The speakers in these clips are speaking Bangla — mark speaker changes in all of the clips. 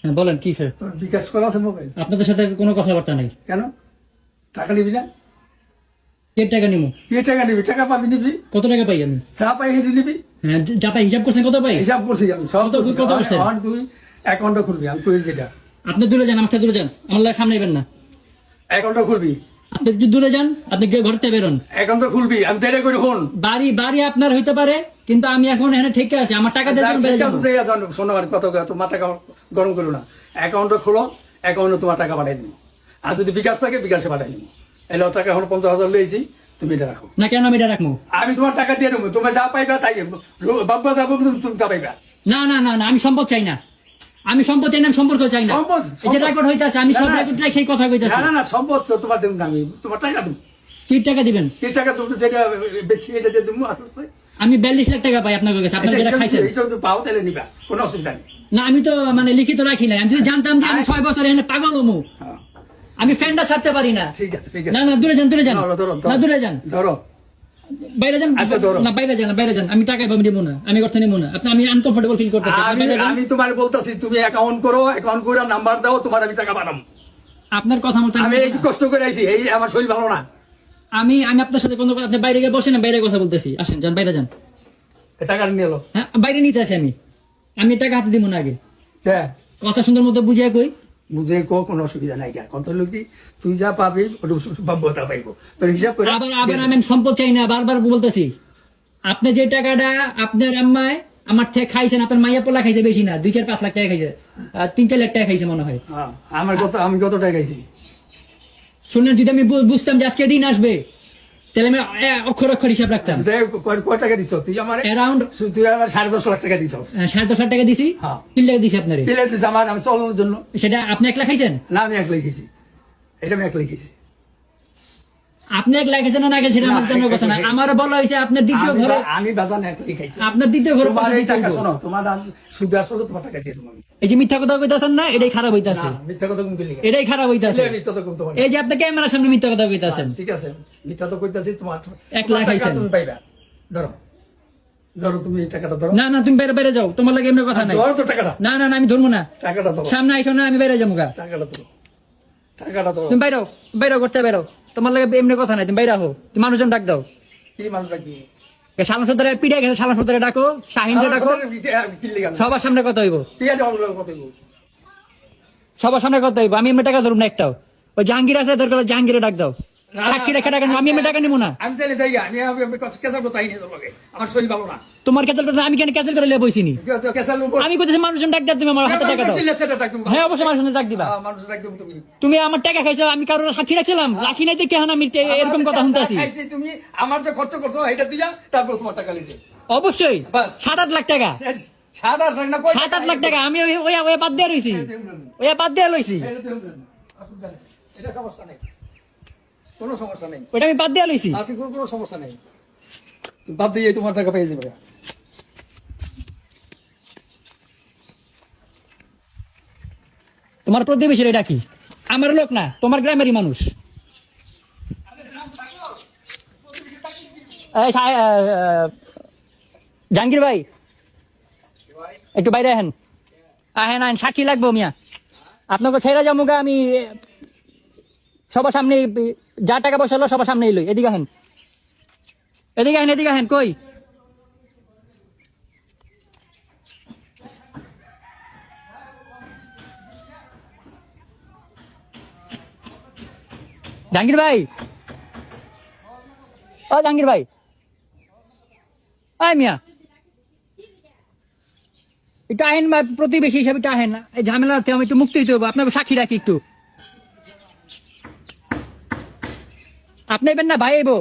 Speaker 1: হ্যাঁ বলেন কি স্যার?
Speaker 2: তোর বিকাশ করা আছে মোবাইল?
Speaker 1: আপনাদের সাথে কোনো কথাবার্তা নাই।
Speaker 2: কেন টাকা নিবি না?
Speaker 1: কে টাকা নিবো?
Speaker 2: কে টাকা নিবি? টাকা পাবি নিবি,
Speaker 1: কত টাকা পাই আমি?
Speaker 2: চা পাই হেঁটে নিবি।
Speaker 1: হ্যাঁ যা পাই হিসাব করছেন কত পাই?
Speaker 2: হিসাব করছি আমি সব
Speaker 1: কত করছেন?
Speaker 2: তুই অ্যাকাউন্টটা খুলবি, আমি কই যেটা
Speaker 1: আপনি দূরে যান, আমার সাথে দূরে যান, আমার লাগে সামনে আইবেন না।
Speaker 2: অ্যাকাউন্টটা খুলবি,
Speaker 1: আপনি যদি দূরে যান, আপনি ঘর থেকে বেরোন।
Speaker 2: অ্যাকাউন্টটা খুলবি, আমি যেটা করি হন।
Speaker 1: বাড়ি বাড়ি আপনার হইতে পারে, কিন্তু আমি এখন এখানে ঠিক আছে, আমার টাকা দিয়ে বেড়ে যাবো।
Speaker 2: শোনো আর কত তোমার টাকা গরম করো না, অ্যাকাউন্টটা খোলো, অ্যাকাউন্টে তোমার টাকা পাঠাই দিব। আর যদি বিকাশ থাকে বিকাশে পাঠাই দিব। এলো টাকা এখন 50,000 লইছি, তুমি এটা রাখো।
Speaker 1: না কেন আমি এটা রাখবো?
Speaker 2: আমি তোমার টাকা দিয়ে দেবো, তুমি যা পাইবা তাই বাবা যাবো, তুমি তা পাইবা।
Speaker 1: না না না না, আমি সম্পদ চাই না, আমি সম্পদ চাই না, আমি সম্পর্ক চাই না।
Speaker 2: সম্পদ
Speaker 1: এই যে রেকর্ড হইতাছে, আমি সব রেকর্ড রেখে কথা কইতাছি।
Speaker 2: না না না, সম্পদ তো তোমার দেবো না, আমি তোমার টাকা দেবো।
Speaker 1: কি টাকা দিবেন?
Speaker 2: কি টাকা তুমি যেটা বেশি এটা দিয়ে দেবো আস্তে আস্তে।
Speaker 1: আমি 42 লাখ টাকা পাই আপনার কাছে, আপনার যেটা খাইছেন।
Speaker 2: এইসব তো পাও তাহলে নিবা, কোনো অসুবিধা নেই।
Speaker 1: না আমি তো মানে লিখিত রাখি নাই, আমি যদি জানতাম যে আমি 6 বছর এখানে পাগল হমু,
Speaker 2: হ্যাঁ,
Speaker 1: আমি ফ্যানটা ছাড়তে পারি না।
Speaker 2: ঠিক আছে ঠিক
Speaker 1: না
Speaker 2: আছে।
Speaker 1: না দূরে যান, দূরে যান,
Speaker 2: ধরো, ধরো, ধরো।
Speaker 1: না দূরে যান,
Speaker 2: ধরো,
Speaker 1: বাইরে যান।
Speaker 2: আচ্ছা, ধরো।
Speaker 1: না বাইরে যান, বাইরে যান, আমি টাকা পাবো নিব না, আমি অর্থ নিব না। আপনি আমি আনকমফোর্টেবল ফিল করতেছি।
Speaker 2: আমি তোমার বলতেছি তুমি অ্যাকাউন্ট করো, অ্যাকাউন্ট করে নাম্বার দাও, তোমার আমি টাকা পাঠাবো।
Speaker 1: আপনার কথা মতো
Speaker 2: আমি এই যে কষ্ট করে আইছি, এই আমার শরীর ভালো না।
Speaker 1: আমি আমি আপনার সাথে কোনো কথা, আপনি বাইরে গিয়ে বসেন, বাইরে কথা বলতেছি, আসেন যান, বাইরে যান।
Speaker 2: এই টাকা নিয়ে এলো।
Speaker 1: হ্যাঁ বাইরে নিতে আসি আমি, আমি টাকা হাতে দিব না আগে।
Speaker 2: হ্যাঁ,
Speaker 1: কথা সুন্দর মতো বুঝিয়ে কই।
Speaker 2: বুঝে কোনো অসুবিধা নাই। কত লোক তুই যা পাবি ওটা বাব্যতা পাইবো, তোর হিসাব করে।
Speaker 1: আবার আবার আমি সম্পদ চাই না, বারবার বলতেছি। আপনি যে টাকাটা আপনার আম্মায় আমার থেকে খাইছেন, আপনার মাইয়া পোলা খাইছে বেশি না, 2-4-5 লাখ টাকা খাইছে, 3-4 লাখ টাকা খাইছে মনে হয়।
Speaker 2: হ্যাঁ, আমি কত টাকা খাইছি
Speaker 1: শুনলেন? যদি আমি বুঝতাম যে আজকে দিন আসবে, তাহলে আমি অক্ষর অক্ষর হিসাব রাখতাম।
Speaker 2: কয় টাকা দিছ তুই? আমার
Speaker 1: অ্যারাউন্ড
Speaker 2: তুই আমার 10.5 লাখ টাকা দিছ।
Speaker 1: 10.5 লাখ টাকা দিছি।
Speaker 2: হ্যাঁ।
Speaker 1: 3 লাখ দিছি আপনারে।
Speaker 2: পেলে দিছ আমার, আমি চলানোর জন্য।
Speaker 1: সেটা আপনি 1 লাখ খাইছেন?
Speaker 2: না, আমি 1 লাখ খাইছি, এটা আমি 1 লাখ খাইছি।
Speaker 1: আপনি 1 লাখ খাইছেন না আগে, সেটা আমার জানার কথা না। আমার বলা হয়েছে আপনার দ্বিতীয় ঘরে,
Speaker 2: আমি বাজান 1 লাখ খাইছি।
Speaker 1: আপনার দ্বিতীয় ঘরে
Speaker 2: তোমার এই টাকা
Speaker 1: দিব।
Speaker 2: শোনো, তোমার সুদ আসলে তোমার টাকা দিয়ে দেবো আমি।
Speaker 1: এই যে মিথ্যা কথা কইতাছেন না, এটাই খারাপ হইতাছে,
Speaker 2: না, মিথ্যা কথা কম করলি।
Speaker 1: এটাই খারাপ হইতাছে।
Speaker 2: মিথ্যা তো কম তোমার।
Speaker 1: এই যে আপনি ক্যামেরার সামনে মিথ্যা কথা কইতাছেন।
Speaker 2: ঠিক আছে, মিথ্যা তো কইতাছি। তোমার
Speaker 1: 1 লাখ
Speaker 2: টাকা
Speaker 1: খাইছেন।
Speaker 2: তুমি পাইবা। ধরো, ধরো, তুমি এই টাকাটা ধরো।
Speaker 1: না না তুমি বাইরে বাইরে যাও, তোমার লাগে এমনি কথা নাই।
Speaker 2: ধরো তো টাকাটা।
Speaker 1: না না না, আমি ধরবো না।
Speaker 2: টাকাটা ধরো,
Speaker 1: সামনে আইসো না, আমি বাইরে যাবো গা।
Speaker 2: টাকাটা ধরো, টাকাটা ধরো।
Speaker 1: তুমি বাইরে বাইরে করতে বাইরে, তোমার লাগে এমনি কথা নাই, তুমি বাইরে হো। তুমি মানুষজন ডাক দাও।
Speaker 2: কি মানুষ রাখবি?
Speaker 1: শালা সর্দারে পিড়ে গেছে, শালা সর্দারে ডাকো, শাহিনকে ডাকো, সবার সামনে কথা হইব, সবার সামনে কথা হইব। আমি এমনি টাকা ধরবো না একটাও। ওই জাহাঙ্গীর আছে, দরকার হলে জাহাঙ্গীরে ডাক দাও। সাক্ষী রেখে টাকা নিবো, আমি এমনি টাকা নিবো না।
Speaker 2: আমি তাহলে যাই, আমি কেসাল তাই নিয়ে যাবো। আমার শরীর ভালো না।
Speaker 1: তোমার ক্যান্সেল করতে আমি কেন ক্যান্সেল করে লিয়ে বইছিনি?
Speaker 2: কেসাল
Speaker 1: আমি কইতেছি মানুষজন ডাক দাও, তুমি আমার হাতে টাকা দাও। হ্যাঁ অবশ্যই মানুষজন ডাক দিবা।
Speaker 2: মানুষ রাখবে তুমি।
Speaker 1: তুমি আমার টাকা খাইছো, আমি কারোর সাক্ষী রাখছিলাম? রাখি নাই দেখে এখন আমি এরকম কথা শুনতেছি।
Speaker 2: তুমি আমার যে খরচ করছো এটা দিয়া, তারপর তোমার টাকা লিখে।
Speaker 1: অবশ্যই
Speaker 2: বাস।
Speaker 1: 7-8 লাখ টাকা,
Speaker 2: 7-8 লাখ না, কয়
Speaker 1: 7-8 লাখ টাকা আমি ওই বাদ দিয়ে রইছি, ওই বাদ দিয়ে লইছি,
Speaker 2: এটা সমস্যা নেই, কোনো সমস্যা নেই।
Speaker 1: ওইটা আমি বাদ দিয়ে লইছি।
Speaker 2: আজকে কোনো সমস্যা নেই, বাদ দিয়ে তোমার টাকা পেয়ে যাবে।
Speaker 1: তোমার প্রতিবেশীর এটা কি? আমার লোক না, তোমার গ্রামেরই মানুষ। জাহাঙ্গীর ভাই একটু বাইরে আহেন, আহেন আহেন, সাক্ষী লাগবো মিয়া। আপনাকে ছেড়ে যাবো গা আমি, সবার সামনে যা টাকা পয়সা হলো সবার সামনে এলোই। এদিকে আহেন, এদিকে আহেন, এদিকে আহেন। কই জাহাঙ্গীর ভাই, ও জাহাঙ্গীর ভাই, আয় মিয়া একটু আহেন, বা প্রতিবেশী হিসাবে একটু আহেন। এই ঝামেলা আমি একটু মুক্তি দিতে হবো, আপনাকে সাক্ষী রাখি একটু। আপনি এবেন না ভাই এবো?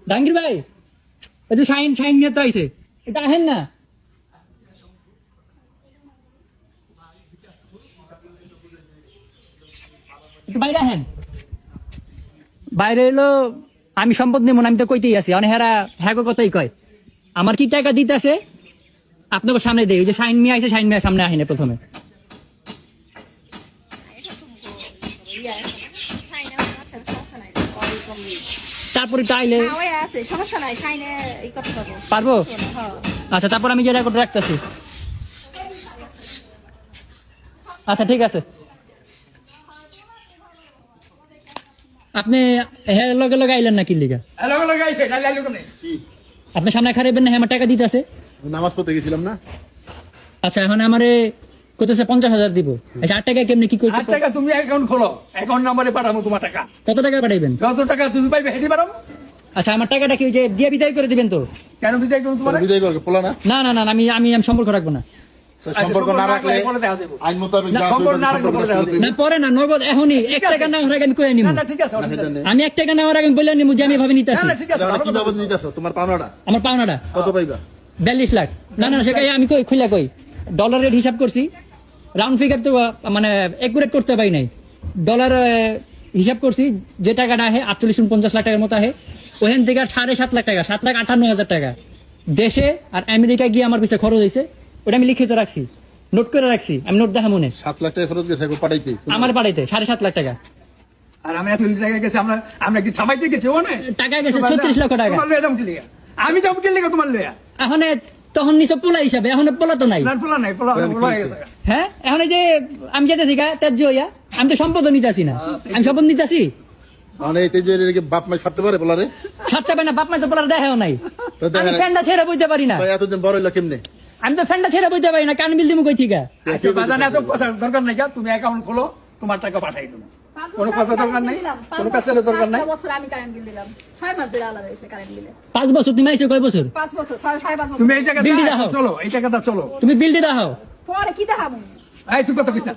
Speaker 1: জাহাঙ্গীর ভাই, এই যে শাইন শাইন নিয়ে তো আইছে, এটা আহেন না। একটু বাইরে আহেন। বাইরে এলো, আমি সম্পদ নেব না, আমি তো কইতেই আছি। অনেক হেরা হ্যাঁ কথাই কয়। আমার কি টাকা দিতে আছে আপনাকে সামনে দেয়। ওই যে শাইন মিয়া আইছে, শাইন মিয়া সামনে আহিনে প্রথমে। তারপরে টাইলে
Speaker 3: না, ওই আছে, সমস্যা নাই, সাইনে ই করতে পারবো।
Speaker 1: পারবো?
Speaker 3: হ্যাঁ।
Speaker 1: আচ্ছা, তারপর আমি যে রেকর্ড রাখতেছি। আচ্ছা, ঠিক আছে। আপনি হ্যাঁ লগে লগে আইলেন না কি লিগা?
Speaker 2: হ্যালো লাগাইছে না লাইলো কেন
Speaker 1: আপনি সামনে খারাইবেন না, হ্যাঁ আমার টাকা দিতে আছে।
Speaker 4: নামাজ পড়তে গেছিলাম না,
Speaker 1: আচ্ছা, এখন আমারে কইতেছে 50,000 দিব। আচ্ছা, 8 টাকা কেমনে কি করতে?
Speaker 2: 8 টাকা তুমি অ্যাকাউন্ট খোলো, অ্যাকাউন্ট নম্বরে পাঠাবো তোমার টাকা,
Speaker 1: কত টাকা পাঠাইবেন?
Speaker 2: যত টাকা তুমি পাইবে হেঁটে পারো।
Speaker 1: আচ্ছা, আমার টাকাটা কি ওই যে দিয়ে বিদায় করে দিবেন তো?
Speaker 2: কেন বিদায় করবো তোমার?
Speaker 4: বিদায় করবে পোলা না,
Speaker 1: না না না, আমি আমি আমি সম্পর্ক রাখবো না।
Speaker 4: তো সম্পর্ক না রাখলে
Speaker 2: পরে দেখা যাবে।
Speaker 4: আইন মোতাবেক
Speaker 2: না,
Speaker 4: যা
Speaker 2: সম্পর্ক না রাখলে পরে দেখা যাবে।
Speaker 1: না পরে না, নগদ এখনই 1 টাকা নেওয়ার আগে আমি কয়ে নিব।
Speaker 2: না না ঠিক আছে, অসুবিধা নেই।
Speaker 1: আমি 1 টাকা নেওয়ার আগে বললাম নিমু যে আমি এভাবে নিতে আসি।
Speaker 2: না না ঠিক আছে, ভালো
Speaker 4: কি
Speaker 2: কথা।
Speaker 4: বাবদ নিতেছো তোমার পাওনাটা
Speaker 1: আমার পাওনাটা
Speaker 4: কত পাইবা?
Speaker 1: 42 লাখ। না না, সেটাই আমি কই খুলে কই ডলার রেট হিসাব করছি, রাউন্ড ফিগার তো মানে একুরেট করতে পারি নাই। ডলার হিসাব করছি, যে টাকাটা আহে 48-49 লাখ টাকার মতো আহে, ওখান থেকে আর 7.5 লাখ টাকা, 7,58,000 টাকা দেশে আর আমেরিকা গিয়ে আমার পিছনে খরচ হয়েছে। ওটা আমি লিখিত রাখছি, নোট করে রাখছি, আমি নোট দেখা মনে
Speaker 4: 7 লাখ টাকা খরচ গেছে এখন পাঠাইতে।
Speaker 1: আমার বাড়িতে 7.5 লাখ টাকা
Speaker 2: আর আমি এত টাকা গেছে, আমরা কি ছাপাইতে গেছি? ও না
Speaker 1: টাকা গেছে 36 লক্ষ টাকা।
Speaker 2: তোমার লয়ে যাবো কি লিগা? আমি যাবো কি লিগা তোমার লয়া?
Speaker 1: এখন তখন নিচে পোলা হিসাবে, এখন পোলা তো নাই।
Speaker 2: না পোলা নাই, পোলা হয়ে গেছে।
Speaker 1: হ্যাঁ, এখন এই যে আমি যেতেছি গা ত্যায্য হইয়া, আমি তো সম্পদ নিতেছি না, আমি সম্পদ নিতেছি।
Speaker 4: মানে এই যে এর বাপ মাই ছাড়তে পারে পোলারে?
Speaker 1: ছাড়তে পারে না, বাপ মা তো পোলার দেখাও নাই।
Speaker 4: তো দেখা
Speaker 1: আমি
Speaker 4: নাই।
Speaker 1: ফ্যানটা ছেড়ে বইতে পারি না,
Speaker 4: ভাই এতদিন বড় হইলো কেমনে?
Speaker 1: আমি তো ফ্যানটা ছেড়ে বইতে পারি না, কান বিল দিমু কই থিকা?
Speaker 2: আচ্ছা বাজানে এত কথা দরকার নাই, তুমি অ্যাকাউন্ট খোলো, তোমার টাকা পাঠাই দেবো। কোনো কথা দরকার নাই, কোনো কাজের দরকার নাই।
Speaker 3: 5 বছর আমি কারেন্ট বিল দিলাম, 6 মাস ধরে আলাদা হয়েছে কারেন্ট বিলে।
Speaker 1: 5 বছর তুমি আইছো, কয় বছর?
Speaker 3: 5 বছর, 6.5 বছর।
Speaker 2: তুমি এই টাকা
Speaker 1: বিল দাও।
Speaker 2: চলো, এই টাকাটা চলো।
Speaker 1: তুমি বিল দি দাও,
Speaker 3: পরে কি দেখাবো?
Speaker 2: এই তুই কত কিনা?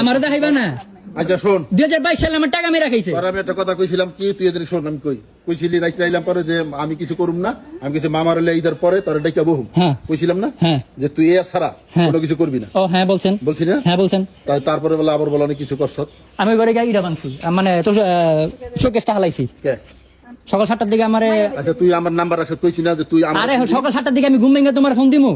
Speaker 1: আমারে দেখাইবা না।
Speaker 4: আচ্ছা শোন,
Speaker 1: 2022 সালে আমার টাকা মেরা খাইছে।
Speaker 4: আর আমি একটা কথা কইছিলাম কি, তুই এদের শোন, আমি কইছিলি রাইতে আইলাম পরে যে আমি কিছু করুম না, আমি কিছু মামার হলে ঈদের পরে তোর ডাইকা বহুম
Speaker 1: হ্যাঁ।
Speaker 4: কইছিলাম না
Speaker 1: হ্যাঁ।
Speaker 4: যে তুই এ ছাড়া
Speaker 1: হ্যাঁ।
Speaker 4: কোনো কিছু করবি না,
Speaker 1: ও হ্যাঁ বলছেন,
Speaker 4: বলছি না?
Speaker 1: হ্যাঁ বলছেন।
Speaker 4: তারপরে বলে আবার বলে অনেক কিছু করছ।
Speaker 1: আমি ওই ঘরে গিয়ে ইটা ভাঙছি, মানে তো শোকেসটা হালাইছি।
Speaker 4: কে?
Speaker 1: সকাল 7টার দিকে আমারে,
Speaker 4: আচ্ছা তুই আমার নাম্বার রাখছ, কইছি না যে তুই আমার,
Speaker 1: আরে সকাল 7টার দিকে আমি ঘুম ভেঙে তোমার ফোন দিমু।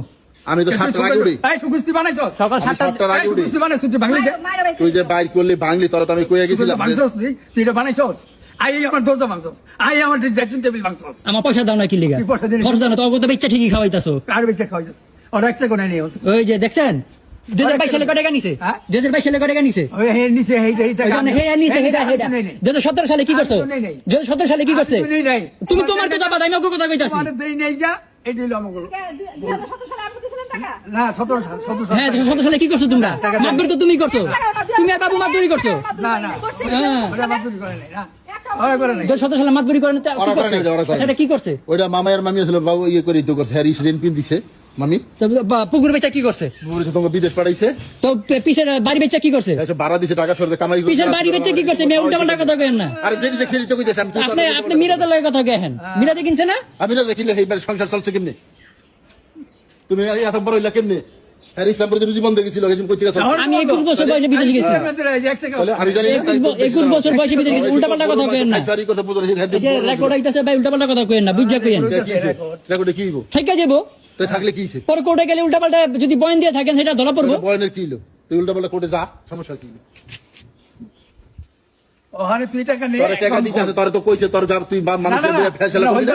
Speaker 4: আমি তো 7টার আগে উঠি,
Speaker 2: এই সুকুস্তি বানাইছস?
Speaker 1: সকাল
Speaker 4: আমি
Speaker 1: 7টা
Speaker 4: 7টার আগে উঠি।
Speaker 2: সুকুস্তি বানাইছস তুই বাংলা?
Speaker 3: মায়ের ভাই
Speaker 4: তুই যে বাইর করলি ভাঙলি, তোরা তো আমি কইয়া গেছিলাম যে-
Speaker 2: বানাইছস তুই এটা বানাইছস? আই আমার দরজা ভাঙছস, আই আমার ড্রেসিং টেবিল ভাঙছস।
Speaker 1: আমার পয়সা দাও না কি লিগা?
Speaker 2: কি পয়সা দিলি?
Speaker 1: খরচ দাও না, তো তো বেচ্চা ঠিকই খাওয়াইতাছো।
Speaker 2: কার বেচে খাওয়াইছস? আর একটা কোনে নিও।
Speaker 1: ওই যে দেখছেন 2022 সালে কয় টাকা নিছে?
Speaker 2: হ্যাঁ?
Speaker 1: 2022 সালে কয় টাকা নিছে?
Speaker 2: ওই হে নিচে হেইটা হেইটা।
Speaker 1: ওই জন্য হে নিছে, হেডা হেডা। 2017 সালে কি করছো?
Speaker 2: আমি তো নেই নাই।
Speaker 1: 2017 সালে কি করছে?
Speaker 2: আমি তো নেই নাই।
Speaker 1: তুমি তোমার কথা বাদ, আমি ওকে কথা কইতাছি।
Speaker 2: তোমার দেই নাই যা, এটি হলো আমার গল্প।
Speaker 3: 2017 সালে আপনি দিয়েছিলেন টাকা?
Speaker 2: না 17 সাল, 17 সাল।
Speaker 1: হ্যাঁ, 2017 সালে কি করছো তোমরা? মাতবরি তো তুমি করছো, তুমি আর বাবু মাতবরি করছো।
Speaker 2: না না
Speaker 1: হ্যাঁ,
Speaker 2: ওরা মাতুরি করে নাই না, ওরা করে নাই।
Speaker 1: 2017 সালে মাতবরি করেন তো কি
Speaker 4: ওরা করে
Speaker 1: করছে?
Speaker 4: নাই, ওরা করে নাই।
Speaker 1: সেটা কি করছে?
Speaker 4: ওইটা মামায়ের মামি ছিল বাবু ইয়ে করে তো করছে, হ্যারিস রেন কিন দিছে মামি,
Speaker 1: তো পুকুর বেচা কি করছে?
Speaker 4: বলেছে তোমাকে বিদেশ পাঠাইছে,
Speaker 1: তো পিছের বাড়ি বেচা কি করছে?
Speaker 4: এসে ভাড়া দিছে, টাকা সরতে কামাই করছে।
Speaker 1: পিছের বাড়ি বেচা কি করছে? মেয়ে উল্টা পাল্টা কথা কেন না?
Speaker 4: আরে যেটি দেখছি সেটি তো কইতেছি আমি, তুই তো-
Speaker 1: আপনি মিরাজের লগে কথা কেন? মিরাজে কিনছে না?
Speaker 4: আমি না দেখিলে এইবার সংসার চলছে কেমনে? তুমি এত বড় হইলা কেমনে? হ্যাঁ ইসলাম প্রতি রুজি বন্ধ গেছিল, কিছু কইতে গেছ।
Speaker 1: আমি 21 বছর বয়সে বিদেশে গেছি।
Speaker 4: আমি জানি না,
Speaker 1: 21 বছর বয়সে বিদেশে গেছি, উল্টা পাল্টা কথা কেন না?
Speaker 4: খাইছারি কথা বুঝলে হ্যাঁ
Speaker 1: এই যে রেকর্ড হইতাছে ভাই, উল্টা পাল্টা কথা কেন না, বুঝা কেন?
Speaker 4: রেকর্ডে কি হইব?
Speaker 1: থেকে যাবো,
Speaker 4: তুই থাকলে কি হইছে?
Speaker 1: পরে কোর্টে গেলে উল্টা পাল্টা যদি বয়ান দিয়ে থাকেন সেটা ধরা পড়বো।
Speaker 4: বয়নের কি হইলো? তুই উল্টা পাল্টা কোর্টে যা, সমস্যা কি?
Speaker 2: ওখানে তুই টাকা নে,
Speaker 4: তোরে টাকা দিতে আছে, তোরে তো কইছে তোর যা, তুই মানুষকে দিয়ে ফয়সালা করবি না?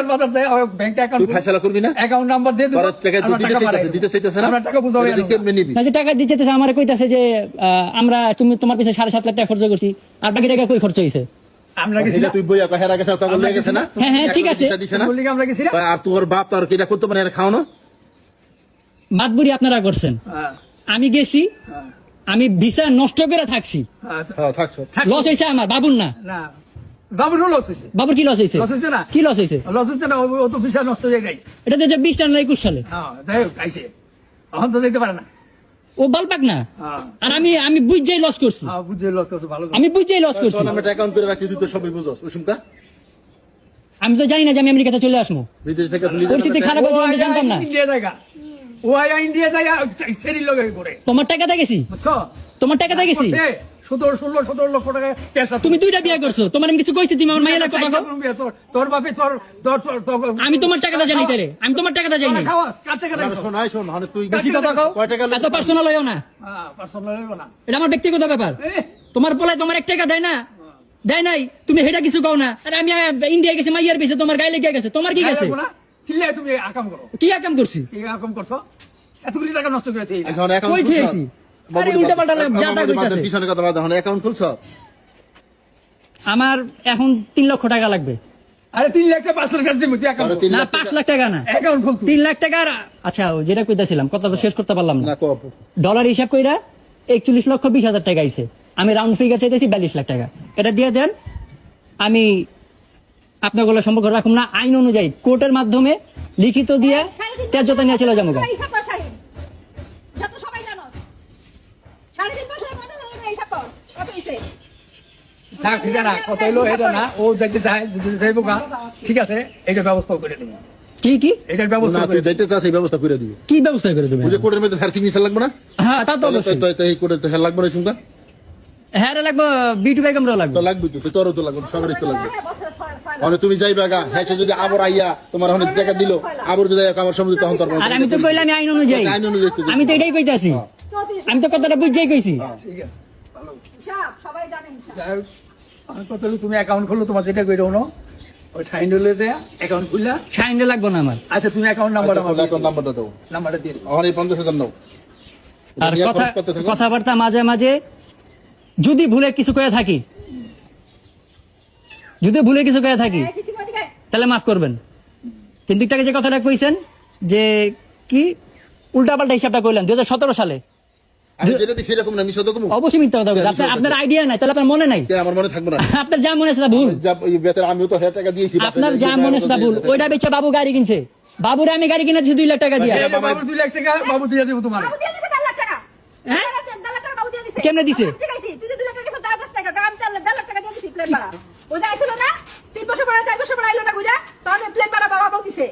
Speaker 2: ব্যাংক
Speaker 4: তুই
Speaker 2: অ্যাকাউন্ট
Speaker 4: ফয়সালা করবি না?
Speaker 2: অ্যাকাউন্ট নাম্বার দিয়ে দিবো,
Speaker 4: তোর টাকা
Speaker 2: আমরা
Speaker 4: দিতে
Speaker 2: টাকা
Speaker 4: চাইতেছে,
Speaker 2: পাঠাই
Speaker 4: দিতে চাইতেছে না?
Speaker 2: আমরা টাকা বুঝাবো
Speaker 4: এটা তুই কেমনে নিবি?
Speaker 1: না যে টাকা দিতেছে আমার কইতাছে যে আমরা তোমার পিছনে 7.5 লাখ টাকা খরচ করছি, আর বাকি টাকা কই খরচ হইছে?
Speaker 2: আমরা গেছি
Speaker 4: এটা
Speaker 2: না,
Speaker 4: তুই বইয়া হেরা গেছে, তখন লেগে গেছে না?
Speaker 1: হ্যাঁ, হ্যাঁ, ঠিক আছে।
Speaker 4: দিছে না?
Speaker 2: বললি কি আমরা গেছি না?
Speaker 4: আর তোর বাপ তোর কিটা করতে পারে, এর খাওয়ানো?
Speaker 1: মাতবুরি আপনারা করছেন,
Speaker 2: হ্যাঁ,
Speaker 1: আমি গেছি,
Speaker 2: হ্যাঁ,
Speaker 1: আমি ভিসা নষ্ট করে থাকছি,
Speaker 2: হ্যাঁ,
Speaker 4: হ্যাঁ থাকছো।
Speaker 2: থাক।
Speaker 1: লস হয়েছে আমার, বাবুর না।
Speaker 2: না বাবুরও লস হয়েছে,
Speaker 1: বাবুর কি লস হয়েছে?
Speaker 2: লস হয়েছে না,
Speaker 1: কি লস হয়েছে?
Speaker 2: লস হচ্ছে না, ও তো ভিসা নষ্ট হয়ে গেছে।
Speaker 1: এটা তো 20 টাকা না 21 সালে,
Speaker 2: হ্যাঁ যাই হোক আইছে, এখন তো যেতে পারে না।
Speaker 1: ও বালপাক না।
Speaker 2: হ্যাঁ,
Speaker 1: আর আমি বুঝাই লস করছি,
Speaker 2: হ্যাঁ, বুঝে লস করছো, ভালো করছো।
Speaker 1: আমি বুঝাই লস করছি।
Speaker 4: তোর নামে অ্যাকাউন্ট করে রাখি, তুই তো সবই বুঝছস। ওসুমকা
Speaker 1: আমি তো জানি না যে আমি আমেরিকাতে চলে আসবো,
Speaker 4: বিদেশ থেকে তুই নিজের
Speaker 1: পরিস্থিতি
Speaker 4: নামে
Speaker 1: খারাপ হয়েছে আমি জানতাম না।
Speaker 2: ইন্ডিয়া জায়গা, ও আয়া ইন্ডিয়া জায়গা সেরি লগে করে,
Speaker 1: তোমার টাকাতে গেছি,
Speaker 2: বুঝছো?
Speaker 1: তোমার টাকাতে গেছি।
Speaker 2: 17 লক্ষ টাকা ক্যাশ আছে।
Speaker 1: তুমি 2টা বিয়ে করছো, তোমার আমি কিছু কইছি? তুমি আমার মায়ের কথা কও।
Speaker 2: তোর বাপে
Speaker 1: আমি তোমার টাকাতে জানি তারে, আমি তোমার টাকাতে যাই না।
Speaker 2: খাওয়াস কার টাকা
Speaker 4: টাকা।
Speaker 2: দিছো?
Speaker 4: শোন আয় শোন, মানে তুই
Speaker 1: বেশি কথা কও,
Speaker 4: কয় টাকা
Speaker 1: এত পার্সোনাল হইও না,
Speaker 2: পার্সোনাল হইব না।
Speaker 1: এটা আমার ব্যক্তিগত ব্যাপার।
Speaker 2: এ,
Speaker 1: তোমার পোলায় তোমার 1 টাকা দেয় না, দেয় নাই তুমি হেটা কিছু কও না আরে আমি ইন্ডিয়া গেছি মাইয়ার বেছে তোমার গায়ে লেগে গেছে তোমার কি গেছে
Speaker 2: না কিনলে তুমি আকাম করো
Speaker 1: কি কাম করছি
Speaker 2: কি আকাম করছো এতগুলি টাকা নষ্ট করে দিই
Speaker 4: এখন অ্যাকাউন্ট
Speaker 1: কই খেয়েছি আরে উল্টা পাল্টা জাতা কইতাছে
Speaker 4: পিছনে কথা বাদ এখন অ্যাকাউন্ট খুলছ
Speaker 1: আমার এখন 3 লক্ষ টাকা লাগবে
Speaker 2: আরে 3 লাখ টাকা 5 লাখ টাকা দিব তুই আকাম
Speaker 4: আরে 3
Speaker 1: না
Speaker 4: লাখ
Speaker 1: 5 লাখ টাকা না
Speaker 2: অ্যাকাউন্ট খুলতো
Speaker 1: 3 লাখ টাকার আচ্ছা যেটা কইতাছিলাম কথা তো শেষ করতে পারলাম না
Speaker 4: না কপ
Speaker 1: ডলার হিসাব কইরা 41,20,000 টাকা আইছে আমি রাউন্ড ফিগার চাইতেছি 42 লাখ টাকা এটা দিয়ে দেন আমি আপনাগুলো সম্পর্ক রাখুন না আইন অনুযায়ী কোর্টের মাধ্যমে লিখিত দিয়া তেজতা নিয়ে চলে যাবো গা।
Speaker 3: হিসাব কর শাহিন যত সবাই জানো 3.5 বছরের মধ্যে হিসাব কর কত হইছে
Speaker 2: চাকরি না কত হইলো এটা না ও যাইতে চায় যদি যাইবো গা ঠিক আছে এটা ব্যবস্থা করে দেব
Speaker 1: কি কি
Speaker 2: এটার ব্যবস্থা
Speaker 4: না
Speaker 2: করে
Speaker 4: তুই যাইতে চাস এই ব্যবস্থা করে দিবি
Speaker 1: কি ব্যবস্থা করে দেবেন
Speaker 4: ওই যে কোর্টের মধ্যে হেয়ার সিগনেচার লাগবে না
Speaker 1: হ্যাঁ তা তো অবশ্যই
Speaker 4: তো এই কোর্টের তো হেয়ার লাগবে না শুনকা
Speaker 1: হ্যাঁ রে লাগবো বিটু বেগমরাও লাগবে
Speaker 4: তো লাগবে তো তোরও তো লাগবে সবারই তো লাগবে
Speaker 3: হ্যাঁ বছরে 6
Speaker 4: মানে তুমি যাইবা গা হ্যাঁ সে যদি আবার আইয়া তোমার অনেক টাকা দিল আবার যদি আমার সম্বন্ধে তখন তোর
Speaker 1: আর আমি তো কইলাম আমি আইন অনুযায়ী
Speaker 4: আইন অনুযায়ী তো
Speaker 1: আমি তো এটাই কইতাছি
Speaker 3: 34
Speaker 1: আমি তো কথাটা বুঝাই কইছি
Speaker 2: ঠিক আছে ভালো
Speaker 3: হিসাব সবাই জানে হিসাব
Speaker 2: যাই হোক, আমার কথা হলো তুমি অ্যাকাউন্ট খুললো তোমার যেটা কইরো না ওই সাইন হলে যে অ্যাকাউন্ট খুললা
Speaker 1: সাইন্ডে লাগবো না আমার
Speaker 2: আচ্ছা তুমি অ্যাকাউন্ট নাম্বারটা আমার
Speaker 4: অ্যাকাউন্ট নাম্বারটা দাও
Speaker 2: নাম্বারটা দিয়ে দিও
Speaker 4: এখন এই 50,000 নাও
Speaker 1: আর
Speaker 4: নিয়ে
Speaker 1: কথা
Speaker 4: খরচ করতে থাকো।
Speaker 1: কথাবার্তা মাঝে মাঝে যদি ভুলে কিছু করে থাকি
Speaker 3: কিছু করে দিকে
Speaker 1: তাহলে মাফ করবেন কিন্তু একটাকে যে কথাটা কইছেন যে কি উল্টাপাল্টা হিসাবটা কইলেন 2017 সালে
Speaker 4: আমি যেটা দিই সেরকম না আমি শত কম
Speaker 1: অবশ্যই মিথ্যা কথা বলছেন আপনার আইডিয়া নাই তাহলে আপনার মনে নাই
Speaker 4: আমার মনে থাকবে না
Speaker 1: আপনার যা মনে আছে তা ভুল
Speaker 4: আমিও তো হাজার টাকা দিয়েছি
Speaker 1: আপনার যা মনে আছে তা ভুল ওইটা বেচা বাবু গাড়ি কিনছে বাবুরে আমি গাড়ি কিনেছি 2 লাখ টাকা দিয়া
Speaker 2: এই যে বাবু 2 লাখ টাকা বাবু দিয়ে দিব তোমার
Speaker 3: বাবু দিয়ে দিছে 1.5 লাখ টাকা
Speaker 1: হ্যাঁ?
Speaker 3: 1.5 লাখ টাকা বাবু দিয়ে দিছে
Speaker 1: কেমনে দিছে?
Speaker 3: ঠিক আছে তুই যে 2 লাখ টাকা দিছিস 10 টাকা গাম 1.5 লাখ টাকা দিয়ে দিছিস প্লেন ভাড়া ও যাইছিল না 3 বছর পরে 4 বছর পরে আইলো না বুঝা তখন প্লেন ভাড়া বাবা বলতিছে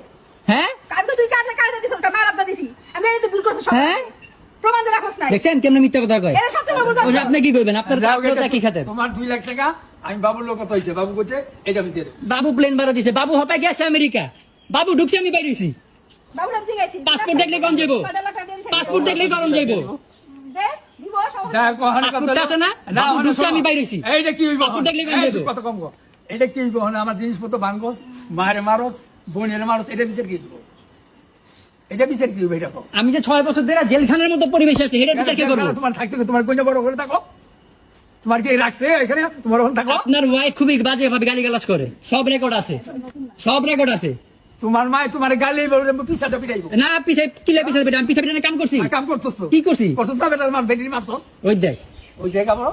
Speaker 1: হ্যাঁ
Speaker 3: আমি তো তুই কাটে কাটে দিছিস মারাত দিছি আমি এই তো ভুল করছিস সব
Speaker 1: হ্যাঁ?
Speaker 3: প্রমাণ দিয়ে রাখছ নাই
Speaker 1: দেখছেন কেমনে মিথ্যা কথা কয়
Speaker 3: এটা সবচেয়ে বড় ভুল
Speaker 1: ওই যে আপনি কি করবেন আপনার
Speaker 2: যাও গে,
Speaker 1: আপনার কি খাতেন
Speaker 2: তোমার 2 লাখ টাকা আমি বাবুর লোক কত হইছে বাবু কইছে এটা আমি দিয়ে দেব
Speaker 1: বাবু প্লেন ভাড়া দিছে বাবু হপায় গেছে আমেরিকা বাবু ঢুকছে আমি বাইরেছি
Speaker 3: বাবু নাম ঠিক আছে
Speaker 1: পাসপোর্ট দেখলে কোন যাইবো পাসপোর্ট দেখলে গরম যাইবো
Speaker 3: দে দিব
Speaker 2: যা কহন
Speaker 1: পাসপোর্ট আছে না? বাবু ঢুকছে, আমি বাইরেছি।
Speaker 2: এইটা কি হইব
Speaker 1: পাসপোর্ট দেখলে কোন যাইবো?
Speaker 2: কত কম গো এটা কি হইব আমার জিনিসপত্র ভাঙ্গস মারে মারস বোনের মারস এটা বিচার কি দিব এটা বিচার কি হইব এটা কও
Speaker 1: আমি যে 6 বছর ধরে জেলখানার মতো পরিবেশ আছে এটা বিচার কি করবো
Speaker 2: তোমার থাকতে তোমার কোন বড় করে থাকো তোমার কি রাখছে এখানে তোমার ওখানে থাকো
Speaker 1: আপনার ওয়াইফ খুবই বাজে ভাবে গালিগালাজ করে সব রেকর্ড আছে
Speaker 2: তোমার মা তোমার গালি পিছাটা পিটাইব
Speaker 1: না পিছে কিলে পিছে বেটা আমি পিছে বেটা কাম করছি
Speaker 2: কাম করছস তো
Speaker 1: কি করছি
Speaker 2: করছস না বেটার মার বেটির মারছস
Speaker 1: ওই দেখ
Speaker 2: ওই দেখ আবার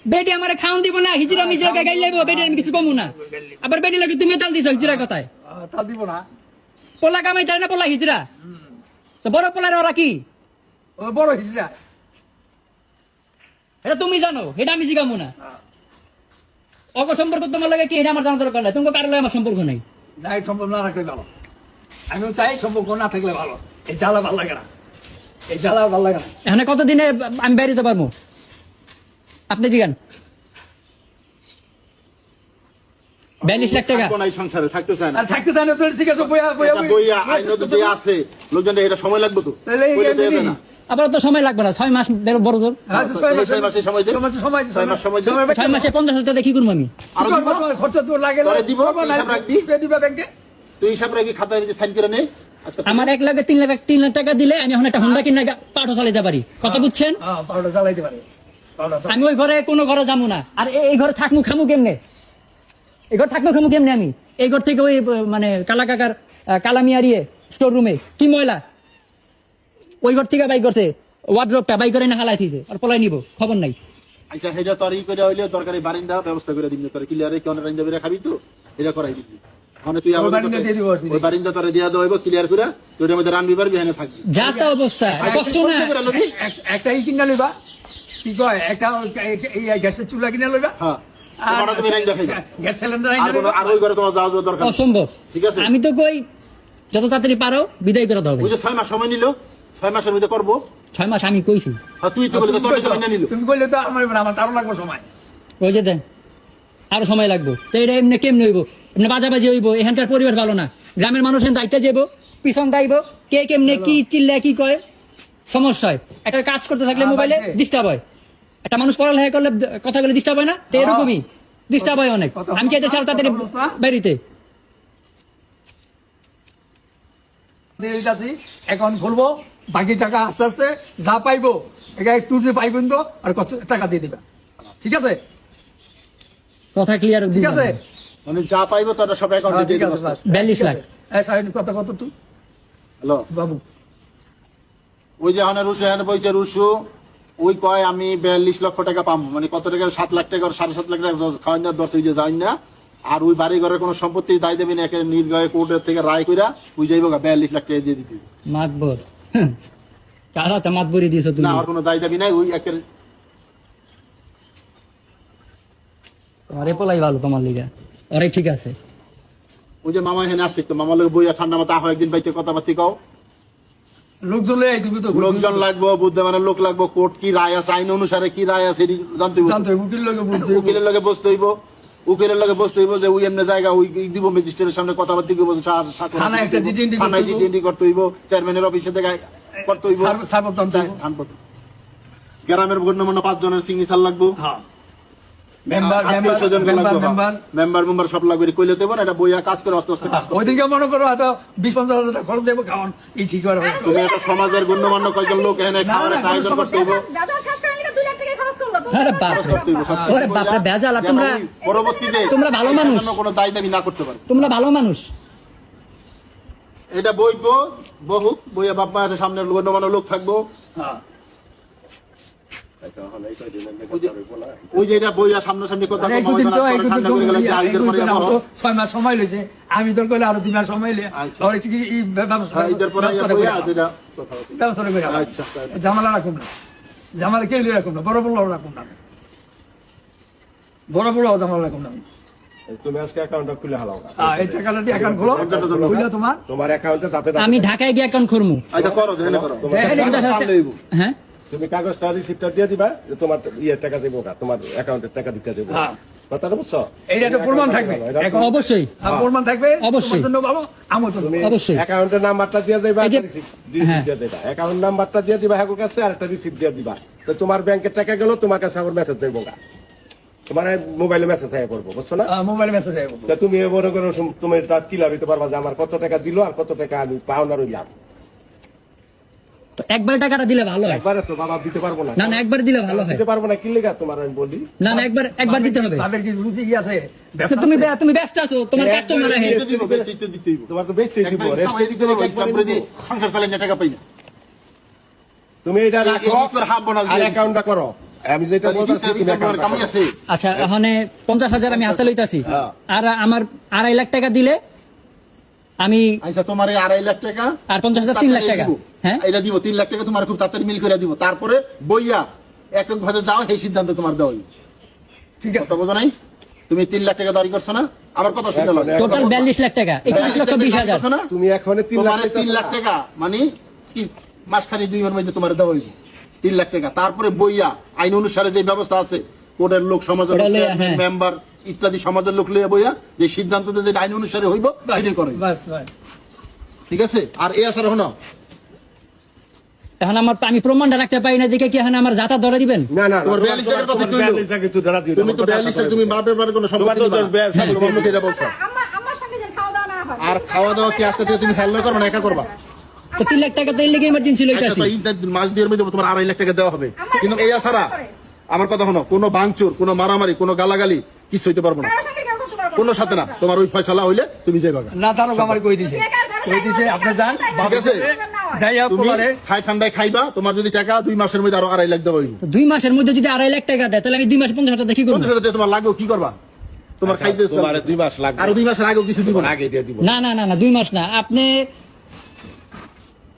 Speaker 1: বেটি আমারে খাওন দিব না হিজরা মিজরা গাই লাইবো বেটি আমি কিছু কমু না আবার বেটি লাগে তুমি তাল দিছ হিজরা কথায়
Speaker 2: তাল দিব না
Speaker 1: পোলা কামাই তাই না পোলা হিজরা তো বড় পোলার ওরা কি
Speaker 2: ও বড় হিজড়া
Speaker 1: এটা তুমি জানো এটা আমি জিগামু না অগ সম্পর্ক তোমার লাগে কি এটা আমার জানা দরকার নাই তোমার কারো লাগে আমার সম্পর্ক নাই
Speaker 2: যাই সম্পর্ক না রাখলে ভালো আমিও চাই সম্পর্ক না থাকলে ভালো এই জ্বালা ভালো লাগে না এই জ্বালা ভালো লাগে না
Speaker 1: এখানে কতদিনে আমি বেরিয়ে পারবো আপনি জিগান 42 লাখ টাকা
Speaker 4: থাকবো না এই সংসারে থাকতে চায় না
Speaker 2: আর থাকতে চাই না তো ঠিক আছে বইয়া বইয়া
Speaker 4: এটা বইয়া আইন যে আছে লোকজন এটা সময় লাগবে তো
Speaker 2: তাহলে এই
Speaker 4: বইলে দিয়ে
Speaker 2: এমনি।
Speaker 4: দেয় না
Speaker 1: আবার তো সময় লাগবে না 6 মাস বড় জোর
Speaker 2: হ্যাঁ, তো ছয় মাস-
Speaker 4: 6 মাসে সময় দে।
Speaker 2: সময়
Speaker 4: 6 মাস সময় দে।
Speaker 1: 6 মাসে 50,000 টাকা কি করবো আমি
Speaker 4: আরো দিব?
Speaker 2: খরচ তোর লাগে
Speaker 4: তোরে দিব, হিসাব রাখবি?
Speaker 2: দিবা ব্যাংকে
Speaker 4: তুই হিসাব রাখি খাতায় সাইন করে নে আজকে
Speaker 1: আমার 1 লাখ 3 লাখ টাকা দিলে আমি এখন একটা হোন্ডা কিনে পাঠও চালাতে পারি কথা বুঝছেন
Speaker 2: হ্যাঁ পাউডার জ্বালাইতে পারে পাউডার
Speaker 1: আমি ওই ঘরে কোনো ঘরে যাবো না আর এই ঘরে থাকমু খামু কেমনে এই ঘর থাকমু খামু কেমনে আমি এই ঘর থেকে ওই মানে কালা কাকার কালামিয়ারিয়ে স্টোর রুমে কি ময়লা ওই ঘর থেকে বাই করছে ওয়ার্ড্রপটা বাই করে না হালাই থিছে আর পলাই নিব খবর নাই
Speaker 4: আচ্ছা হেডা তরি করে হইলে দরকারি বারিন্দা ব্যবস্থা করে দিবি তোর ক্লিয়ারে কোন রাইন্দা বেরা খাবি তো এটা করাই দিবি মানে তুই
Speaker 2: ওই বারিন্দা দিয়ে দিব আর কি।
Speaker 4: ওই বারিন্দা তোরে দিয়া দেব ক্লিয়ার করে তুই এর মধ্যে রানবি পারবি এখানে থাকবি
Speaker 1: যা তা অবস্থা কষ্ট না
Speaker 2: একটা ই কিনা লইবা কি কয় একটা এই গ্যাসের চুলা কিনা লইবা
Speaker 4: হ্যাঁ
Speaker 2: আর
Speaker 4: তোমার তুমি রাইন্দা খাইবা
Speaker 2: গ্যাস সিলিন্ডার
Speaker 4: আর কোনো আর ওই ঘরে তোমার যাওয়া যাওয়া দরকার নেই।
Speaker 1: অসম্ভব
Speaker 4: ঠিক আছে।
Speaker 1: আমি তো কই যত তাড়াতাড়ি পারো বিদায় করে দাও
Speaker 4: ওই যে 6 মাস সময় নিল 6 মাসের মধ্যে করবো
Speaker 1: 6 মাস আমি কইছি
Speaker 4: আর তুই তো বলি তো তোর সময় না নিল
Speaker 2: তুমি কইলে তো আমার আমার তারও লাগবে সময়
Speaker 1: ওই যে দেন আরো সময় লাগবে তো এটা এমনি কেমনি হইব এমনি বাজাবাজি হইব এখানকার পরিবেশ ভালো না গ্রামের মানুষ এখান দায়িত্ব যাইব পিছন দাইব কে কেমনে কি চিল্লা কি কয় সমস্যা হয় একটা কাজ করতে থাকলে মোবাইলে ডিস্টার্ব হয় একটা মানুষ পড়ালেখা করলে কথা বলে ডিস্টার্ব হয় না তো এরকমই ডিস্টার্ব হয় অনেক।
Speaker 2: কথা
Speaker 1: আমি চাইতেছি আরো তাড়াতাড়ি
Speaker 2: বলছ না?
Speaker 1: বেরিতে।
Speaker 2: দিয়ে দিতেছি, অ্যাকাউন্ট খুলবো, বাকি টাকা আস্তে আস্তে যা পাইবো এটা একটু যে পাইবেন তো আর কত টাকা দিয়ে দিবা, ঠিক আছে?
Speaker 1: কথা ক্লিয়ার।
Speaker 2: ঠিক আছে,
Speaker 4: মানে যা পাইবো তারা সব অ্যাকাউন্টে
Speaker 2: হ্যাঁ,
Speaker 4: দিয়ে
Speaker 2: ঠিক
Speaker 4: দিবো।
Speaker 2: আছে, বাস।
Speaker 1: 42 লাখ।
Speaker 2: এই সাহেব, কত কত তুই
Speaker 4: হ্যালো,
Speaker 2: বাবু?
Speaker 4: ওই যে হানে রুশু হানে বইছে রুশু, ওই কয় আমি 42 লক্ষ টাকা পাবো, মানে কত টাকা, 7 লাখ টাকা, 7.5 লাখ টাকা খাওয়াই না, 10 যে যাই না। আর ওই বাড়ি ঘরের কোনো সম্পত্তি দায় দেবেন, একে নির্দয় কোর্টের থেকে রায় কইরা ওই যাইব 42 লাখ টাকা দিয়ে দিতে।
Speaker 1: মাতবর কারা তো মাতবরি দিয়েছো তুমি?
Speaker 4: না, আর কোনো দায় দাবি নাই, ওই একের
Speaker 1: তোমার এপলাই ভালো, তোমার লিগা অরে ঠিক আছে।
Speaker 4: ওই যে মামা এখানে আসছে, তো মামার লোক বইয়া ঠান্ডা মাথা আহ একদিন বাইতে কথাবার্তি কও।
Speaker 2: লোকজন লই তুমি তো
Speaker 4: লোকজন লাগবো, বুদ্ধমানের লোক লাগবো, কোর্ট কি রায় আছে, আইন অনুসারে কি রায় আছে এটি জানতে হইব।
Speaker 2: জানতে হবে, উকিল লোকে বুঝতে হবে।
Speaker 4: উকিলের লগে বসতে হইব, উকিলের লগে বসতে হইব যে ওই এমনি জায়গা ওই দিব ম্যাজিস্ট্রেটের সামনে কথাবার্তি করবো,
Speaker 2: থানায় একটা চিঠি
Speaker 4: থানায় চিঠি করতে হইব, চেয়ারম্যানের অফিসে দেখা করতে হইব,
Speaker 2: সার্বতন্ত্র
Speaker 4: গ্রামের গণ্যমান্য 5 জনের সিগনেচার লাগবো,
Speaker 2: হ্যাঁ, মেম্বার
Speaker 4: আত্মীয়-স্বজন
Speaker 2: মেম্বার
Speaker 4: লাগবো,
Speaker 2: মেম্বার
Speaker 4: মেম্বার সব লাগবে, কইলে দেবো না, এটা বইয়া কাজ করে আস্তে আস্তে কাজ করো।
Speaker 2: ওইদিকে মনে করো হয়তো 20-50 হাজার টাকা খরচ দেবো, খাওয়ান এই ঠিক করে হবে।
Speaker 4: তুমি একটা সমাজের গণ্যমান্য কয়জন লোক এখানে খাওয়ার একটা আয়োজন করতে হইব,
Speaker 3: দাদা শেষ করে নিলে 2 লাখ টাকা খরচ করলো।
Speaker 1: আরে বাপ
Speaker 4: খরচ
Speaker 1: রে,
Speaker 4: করতে হইব, সব কিছু
Speaker 1: ওরে বাপ রে,
Speaker 4: কইরা,
Speaker 1: বেজাল। আর
Speaker 4: যেন
Speaker 1: তোমরা
Speaker 4: ওই পরবর্তীতে
Speaker 1: তোমরা ভালো
Speaker 4: এটার
Speaker 1: মানুষ।
Speaker 4: জন্য কোনো দায় দাবি না করতে পারে।
Speaker 1: তোমরা ভালো মানুষ।
Speaker 4: এটা বইবো, বহুক বইয়া বাপ্পা আছে, সামনে গণ্যমান্য লোক থাকবো,
Speaker 2: হ্যাঁ,
Speaker 4: ওই যে এটা বইয়া সামনাসামনি কথা
Speaker 2: আরে
Speaker 4: কম
Speaker 2: একদিন
Speaker 4: হবে
Speaker 2: তো
Speaker 4: না,
Speaker 2: একদিন
Speaker 4: ঠান্ডা
Speaker 2: তো
Speaker 4: করে গেলে
Speaker 2: বলি,
Speaker 4: আইদের পরে
Speaker 2: একদিন
Speaker 4: আবহাওয়া।
Speaker 2: তো 6 মাস সময় লইছে, আমি তোর কইলে আরো 2 মাস সময় লিয়ে
Speaker 4: আচ্ছা।
Speaker 2: আর কি এই ব্যবস্থা
Speaker 4: হ্যাঁ, ঈদের পরে
Speaker 2: ব্যবস্থা
Speaker 4: বইয়া
Speaker 2: করে
Speaker 4: যেটা কথা হবে।
Speaker 2: ব্যবস্থা করে
Speaker 4: আচ্ছা,
Speaker 2: জামালা রাখুন না, জামালা কেউ রাখুন না, বড় বড় রাখুন না, বড় বড় জামালা রাখুন না।
Speaker 5: তুমি আজকে অ্যাকাউন্টটা খুলে হালাও
Speaker 2: এই টাকাটা দিয়ে অ্যাকাউন্ট খোলো, খুলে তোমার
Speaker 5: তোমার অ্যাকাউন্টে তাতে
Speaker 1: আমি ঢাকায় গিয়ে অ্যাকাউন্ট খুলমু।
Speaker 4: আচ্ছা করো, জেনে করো।
Speaker 2: যেখানে
Speaker 1: পঞ্চাশ হাজার
Speaker 4: সামনে হইবো।
Speaker 1: হ্যাঁ,
Speaker 5: তুমি কাগজটা রিসিপ্টটা দিয়ে দিবা যে তোমার ইয়ে টাকা দেবো না, তোমার অ্যাকাউন্টের টাকা দিতে দেবো।
Speaker 2: হ্যাঁ।
Speaker 5: কথাটা বুঝছো?
Speaker 2: এইটা একটা প্রমাণ থাকবে, এখন
Speaker 1: অবশ্যই
Speaker 2: প্রমাণ থাকবে,
Speaker 1: অবশ্যই।
Speaker 2: তোমার জন্য ভালো, আমার জন্য
Speaker 5: তুমি
Speaker 1: অবশ্যই।
Speaker 5: অ্যাকাউন্টের নাম্বারটা দিয়ে দিবা,
Speaker 1: এই যে-
Speaker 5: রিসিপ্ট
Speaker 1: হ্যাঁ।
Speaker 5: দিয়ে দিবা, অ্যাকাউন্ট নাম্বারটা দিয়ে দিবা হ্যাঁ কাছে, আর একটা রিসিপ্ট দিয়ে দিবা। তো তোমার ব্যাংকের টাকা গেল, তোমার কাছে আবার মেসেজ দেবো না, তোমার মোবাইলে মেসেজ হয়ে পড়বো, বুঝছো না?
Speaker 2: মোবাইল মেসেজ আসবে।
Speaker 5: তা তুমি মনে করো তুমি তার কি লাভ হইতে পারবা যে আমার কত টাকা দিল আর কত টাকা আমি পাওনা রইলাম।
Speaker 1: তো একবার টাকাটা দিলে ভালো হয়।
Speaker 5: একবারে তো বাবা দিতে পারবো না।
Speaker 1: না না, একবার দিলে ভালো হয়।
Speaker 5: দিতে পারবো না, কি লেগা তোমার আমি বলি।
Speaker 1: না না, একবার দিতে হবে।
Speaker 2: তাদের কি রুচি কি আছে?
Speaker 1: তো তুমি ব্যস্ত আছো, তোমার কাস্টমার আছে।
Speaker 4: দিতে দিব, বেচিতে দিতে হইব।
Speaker 5: তোমার তো বেচে দিব,
Speaker 4: একদম
Speaker 5: রেস্ট
Speaker 4: কামাই দিতে পারবো, ইসলাম করে দিয়ে সংসার চালাই না, টাকা পাই না।
Speaker 5: তুমি এটা রাখো
Speaker 4: এই তোর হাফ বোনাস
Speaker 5: আর
Speaker 4: দিয়ে
Speaker 5: অ্যাকাউন্টটা করো। আমি যেটা বলছি তুমি
Speaker 4: ইসলাম
Speaker 5: account
Speaker 4: করে
Speaker 5: টা
Speaker 4: কামাই
Speaker 5: করো।
Speaker 4: আছে।
Speaker 1: আচ্ছা, এখানে 50,000 আমি হাতে লইতাছি,
Speaker 5: হ্যাঁ।
Speaker 1: আর আমার 2.5 লাখ টাকা দিলে আমি,
Speaker 4: আচ্ছা তোমার এই 2.5 লাখ টাকা
Speaker 1: আর 50,000 3 লাখ টাকা। হ্যাঁ,
Speaker 4: এটা দিব, 3 লাখ টাকা তোমার খুব তাড়াতাড়ি মিল করে দিব, তারপরে বইয়া একক ভাবে যাও, এই সিদ্ধান্ত তোমার দেওয়া হইব।
Speaker 2: ঠিক আছে,
Speaker 4: কথা বোঝো নাই? তুমি 3 লাখ টাকা দাবি করছো না, আমার কথা শুনে লাগে।
Speaker 1: টোটাল 42 লাখ টাকা, 41,20,000।
Speaker 5: তুমি এখন 3
Speaker 4: তোমার
Speaker 5: লাখ
Speaker 4: 3 লাখ টাকা মানে কি মাসখানি 2 মাসের মধ্যে তোমার দেওয়া হইব 3 লাখ টাকা, তারপরে বইয়া আইন অনুসারে যে ব্যবস্থা আছে, কোর্টের লোক, সমাজের
Speaker 1: ওটা
Speaker 4: লোক,
Speaker 1: লইয়া, হ্যাঁ।
Speaker 4: মেম্বার ইত্যাদি সমাজের লোক লইয়া বইয়া যে সিদ্ধান্ত যে আইন অনুসারে হইব
Speaker 2: বাস,
Speaker 4: এটাই করে,
Speaker 2: বাস, বাস।
Speaker 4: ঠিক আছে? আর এই আসার হনো
Speaker 1: এখন আমি প্রমাণটা রাখতে পারি না, দেখে কি এখন আমার যাতা ধরে দিবেন?
Speaker 5: না না
Speaker 4: তোমার 42 টাকার কথা তুই
Speaker 5: 42 টাকা একটু দাঁড়া দিও।
Speaker 4: তুমি তো 42 টাকা, তুমি বাপের বাড়ির কোনো সম্পত্তি
Speaker 5: তোমার তো
Speaker 4: দিবা না।
Speaker 5: 42
Speaker 4: তোমার মুখে এটা বলছো।
Speaker 3: আমার সঙ্গে যেন খাওয়া দাওয়া না হয়।
Speaker 4: আর খাওয়া দাওয়া কি আজকে থেকে তুমি হেল্প করবে না, একা করবা?
Speaker 1: তো 3 লাখ টাকা তো এই লেগে ইমার্জেন্সি
Speaker 4: আচ্ছা,
Speaker 1: লইতাছি।
Speaker 4: তো এই মাস দুয়ের মধ্যে তোমার 2.5 লাখ টাকা দেওয়া হবে, কিন্তু এই আসারা আমার কথা হলো, কোনো ভাঙচুর, কোনো মারামারি, কোনো গালাগালি কিছু হইতে পারবো না,
Speaker 3: কারোর সঙ্গে কেউ করতে পারবো না।
Speaker 4: কোনো সাথে না। তোমার ওই ফয়সালা হইলে তুমি যাইবা।
Speaker 2: না তারও আমার কই দিছে, আপনি যান,
Speaker 4: ঠিক আছে?
Speaker 2: যাইয়া
Speaker 4: তুমি
Speaker 2: পরে
Speaker 4: খাই ঠান্ডায় খাইবা, তোমার যদি টাকা 2 মাসের মধ্যে আরো 2.5 লাখ দেওয়া হইব।
Speaker 1: তো 2 মাসের মধ্যে যদি 2.5 লাখ টাকা দেয়, তাহলে আমি 2 মাসে 50,000 টাকা কি করব?
Speaker 4: 50 টাকা তোমার লাগবে, কি করবা? তোমার খাইতে
Speaker 5: তোমার 2 মাস লাগবে,
Speaker 4: আরো 2 মাসের আগেও কিছু দিব না।
Speaker 5: আগে দিয়ে দিব।
Speaker 1: না না না না, 2 মাস না। আপনি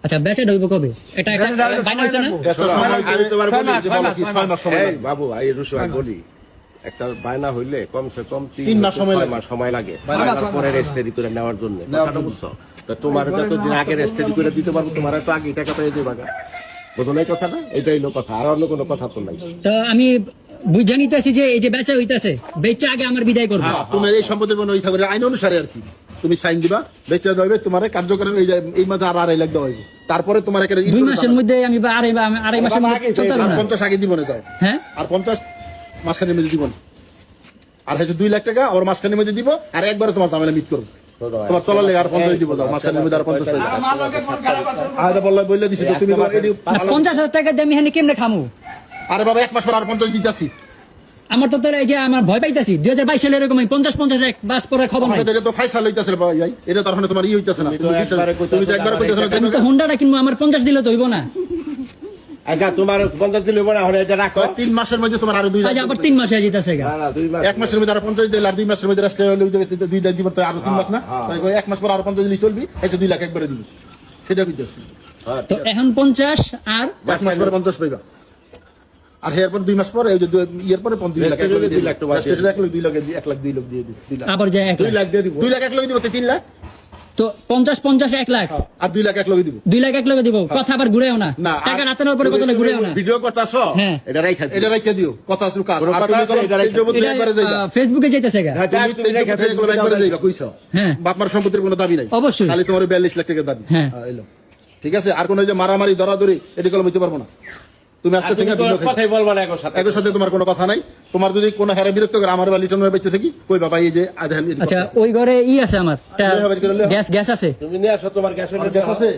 Speaker 1: আচ্ছা, বেচা ঢুকবো কবে? এটা বাইনা হচ্ছে না?
Speaker 4: আচ্ছা, সময়
Speaker 5: আমি তোমার
Speaker 2: 6
Speaker 5: বলি
Speaker 2: মাস,
Speaker 5: যে
Speaker 2: 6
Speaker 5: বলো
Speaker 2: মাস,
Speaker 5: কি,
Speaker 4: 6 মাস সময়
Speaker 5: এই
Speaker 4: লাগবে।
Speaker 5: বাবু এই রুশু আমি বলি একটা বায়না হইলে কমসে কম
Speaker 4: 3 মাস সময় লাগে।
Speaker 5: মাস সময় লাগে,
Speaker 2: ছয় মাস,
Speaker 5: বায়নার পরে রেজিস্ট্রি করে নেওয়ার জন্য। কথাটা বুঝছো? তো তোমার যতদিন আগে রেজিস্ট্রি করে দিতে পারবো, তোমার তো আগে টাকা পেয়ে দেবা। বুঝো না এই কথাটা? এটাই হলো কথা, আর অন্য কোনো কথা তো নাই।
Speaker 1: তো আমি বুঝে নিতেছি যে এই যে বেচা হইতাছে, বেচা আগে আমার বিদায় করবো।
Speaker 4: হ্যাঁ, তোমার এই সম্পত্তির কোনো ওই থাকবে আইন অনুসারে আর কি, তুমি সাইন দিবা, বেচা দেওয়া হবে, তোমার কার্যক্রম এই মাসে আর 2.5 লাখ দেওয়া হইব, তারপরে তোমার একটা
Speaker 1: 2 মাসের মধ্যে আমি আড়াই মাসের মধ্যে চলতে পারবো না।
Speaker 4: 50 আগে দিব না যাও,
Speaker 1: হ্যাঁ,
Speaker 4: আর 50 মাসখানের মধ্যে দিব না। আর হচ্ছে 2 লাখ টাকা ওর মাঝখানের মধ্যে দিব, আর একবারে তোমার ঝামেলা মিট করবো, তোমার চলার লেগে আর 50 দিব, যাও মাঝখানের মধ্যে আর 50 পাইবে।
Speaker 2: আমার লগে ফোন খারাপ আছে
Speaker 4: আর বললে দিছি তো তুমি এডি
Speaker 1: 50,000 টাকা দিয়ে আমি হেনে কেমনে খামু?
Speaker 4: আরে বাবা 1 মাস পর আর 50 দিতাছি।
Speaker 1: আমার তো এই যে আমার ভয় পাইতাছি 2022 সালে এরকম 50 এক বাস পরে খবর নাই।
Speaker 4: আমাদের এটা তো ফাইসাল হইতাছে রে ভাই, এটা তো এখন তোমার হইতাছে না, তুমি তো একবার কইতাছ না।
Speaker 1: আমি তো হুন্ডাটা কিনবো, আমার 50 দিলে তো হইব না।
Speaker 5: আচ্ছা তোমার 50 দিলে পরে এখন এটা রাখো।
Speaker 4: 3 মাসের মধ্যে তোমার আরো 2 লাখ,
Speaker 1: আজ আবার 3 মাসে যেতেছে গা।
Speaker 5: না না 2 মাস
Speaker 4: 1 মাসের মধ্যে আরো 50 দিলে আর 2 মাসের মধ্যে রাস্তায় হইলে 2 লাখ দিব, তো আরো 3 মাস না, তাই 1 মাস পর আরো 50 দিলে চলবি, এই যে 2 লাখ একবারে দিব, সেটা কইতাছি।
Speaker 1: তো এখন 50 আর
Speaker 4: 1 মাস পরে 50 পাইবা, আর এরপর 2 মাস পরে এই যে ইয়ের পরে 2 লাখ, 1 লাখ 2 লাখ টাকা, 1 লাখ 2 লাখ 1 লাখ 2 লাখ দিয়ে দিবি, 2 লাখ
Speaker 1: আবার যে 1
Speaker 5: 2 লাখ দিয়ে দিব।
Speaker 4: 2 লাখ 1 লাখ দিব, তো 3 লাখ,
Speaker 1: তো 50 1 লাখ
Speaker 4: আর 2 লাখ 1 লাখ দিব।
Speaker 1: 2 লাখ 1 লাখ দিব, কথা আবার ঘুরেও না,
Speaker 4: না,
Speaker 1: টাকা রাতানোর পরে কথা ঘুরেও না।
Speaker 5: ভিডিও করতাছো
Speaker 1: হ্যাঁ।
Speaker 5: এটা রাইখা দিও।
Speaker 4: এটা রাইখা দিও, কথা শুরু কাজ,
Speaker 5: কোনো
Speaker 4: আর
Speaker 5: কথা
Speaker 4: তুমি
Speaker 5: আছে,
Speaker 4: বলো
Speaker 5: এটা রাইখা
Speaker 4: এই জবত
Speaker 1: এটা
Speaker 4: একবারে যাইবা,
Speaker 1: ফেসবুকে যাইতেছে গা।
Speaker 5: হ্যাঁ,
Speaker 4: তুমি
Speaker 5: রাইখা
Speaker 4: একবারে যাইবা, কইছো
Speaker 1: হ্যাঁ
Speaker 4: বাপমার সম্পত্তির কোনো দাবি নাই,
Speaker 1: অবশ্যই।
Speaker 4: খালি তোমার 42 লাখ টাকা দাবি।
Speaker 1: হ্যাঁ।
Speaker 4: এলো ঠিক আছে, আর কোনো এই যে মারামারি ধরাধরি এটি কলম হইতে পারবো না। তুমি আজকে থেকে
Speaker 5: তুমি তো কথাই বলবা না একর সাথে।
Speaker 4: একর সাথে তোমার কোনো কথা নাই। তোমার যদি কোনো হেরা বিরক্ত করে আমার বা লিটন বেঁচে থাকি, কই বাবা এই যে আধান
Speaker 1: আচ্ছা ওই ঘরে আছে আমার গ্যাস আছে,
Speaker 5: তুমি নিয়ে আসো তোমার গ্যাস
Speaker 4: গ্যাস আছে,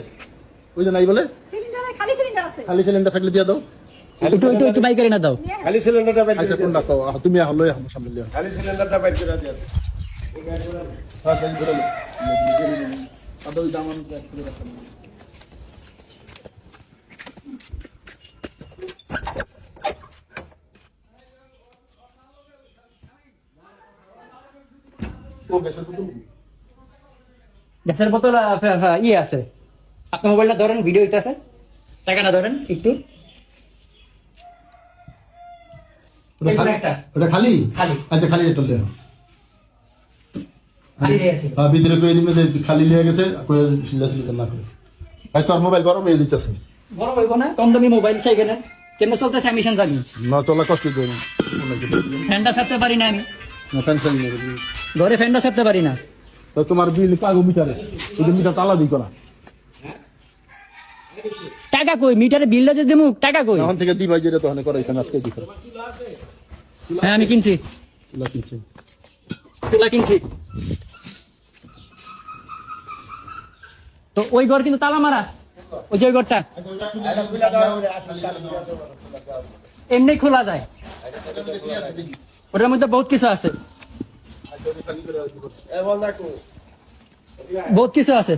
Speaker 4: ওই যে নাই বলে
Speaker 3: সিলিন্ডারে খালি সিলিন্ডার আছে।
Speaker 4: খালি সিলিন্ডার থাকলে দিয়ে দাও।
Speaker 1: একটু বাই করে না দাও।
Speaker 5: খালি সিলিন্ডারটা বাইর
Speaker 4: আচ্ছা
Speaker 5: করে
Speaker 4: কোনটা কও, তুমি হলো আমার সামনে লিও।
Speaker 5: খালি সিলিন্ডারটা বাইর করে দিও।
Speaker 4: হ্যাঁ তাই ধরে লো, আদা ওই দামান এক করে রাখো। ও গ্যাসের বোতল
Speaker 1: গ্যাসের বোতল ইয়ে আছে, আপনার মোবাইলটা ধরেন, ভিডিও হইতেছে, টাকাটা ধরেন একটু।
Speaker 4: ওটা খালি
Speaker 1: খালি।
Speaker 4: আচ্ছা খালি এটা লিও।
Speaker 1: খালি আছে।
Speaker 4: হ্যাঁ ভিতরে কই দিবে যে খালি লিয়ে গেছে, কই সিলাসিলিতে না করে ভাই তোর মোবাইল গরম হয়ে যাচ্ছে,
Speaker 1: বড় হইব না, কম দামি মোবাইল চাই কেন, কেমন চলতেছে আমি জানি
Speaker 4: না চলা কষ্ট দেয় না,
Speaker 1: ফ্যানটা ছাড়তে পারি না আমি,
Speaker 4: না টেনশন নেই।
Speaker 1: ঘরে ফ্যানটা ছাড়তে পারি না।
Speaker 4: তো তোমার বিল কাগো মিটারে, ওই মিটার তালা দিই করা,
Speaker 1: টাকা কই, মিটারে বিলটা যে দেবো, টাকা কই?
Speaker 4: এখন থেকে দিবাই যেটা তখন করাইছেন আজকে দিই
Speaker 1: হ্যাঁ আমি কিনছি,
Speaker 4: চুলা কিনছি।
Speaker 1: তুলা কিনছি। তো ওই ঘর কিন্তু তালা মারা, ওই যে ওই ঘরটা এমনি খোলা যায়, ওটার মধ্যে বহুত কিছু আছে, বহুত কিছু আছে।